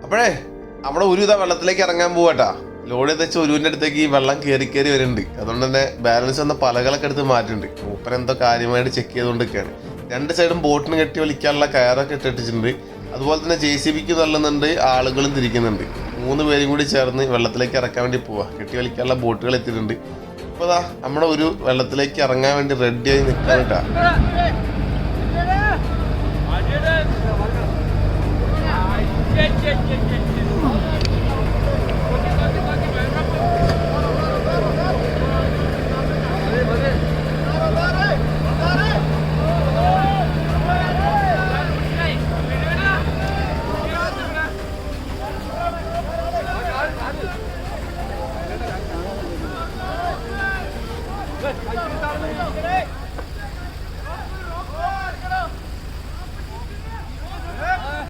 അപ്പോഴേ നമ്മുടെ ഒരു ഇതാ വെള്ളത്തിലേക്ക് ഇറങ്ങാൻ പോവാട്ടാ. ലോഡ് വെച്ച് ഒരുവിൻ്റെ അടുത്തേക്ക് ഈ വെള്ളം കയറി വരുന്നുണ്ട്. അതുകൊണ്ട് തന്നെ ബാലൻസ് വന്ന പലകളൊക്കെ എടുത്ത് മാറ്റുന്നുണ്ട്. മൂപ്പൻ എന്തോ കാര്യമായിട്ട് ചെക്ക് ചെയ്തുകൊണ്ടിരിക്കുകയാണ്. രണ്ട് സൈഡും ബോട്ടിന് കെട്ടി വലിക്കാനുള്ള കയറൊക്കെ ഇട്ടിട്ടുണ്ട്. അതുപോലെ തന്നെ JCBക്ക് തള്ളുന്നുണ്ട്, ആളുകളും തിരിക്കുന്നുണ്ട്. 3 പേരും കൂടി ചേർന്ന് വെള്ളത്തിലേക്ക് ഇറക്കാൻ വേണ്ടി പോവാ. കെട്ടി വലിക്കാനുള്ള ബോട്ടുകൾ എത്തിയിട്ടുണ്ട്. അപ്പോൾ അതാ നമ്മുടെ ഒരു വെള്ളത്തിലേക്ക് ഇറങ്ങാൻ വേണ്ടി റെഡിയായി നിൽക്കാൻ കേട്ടാ.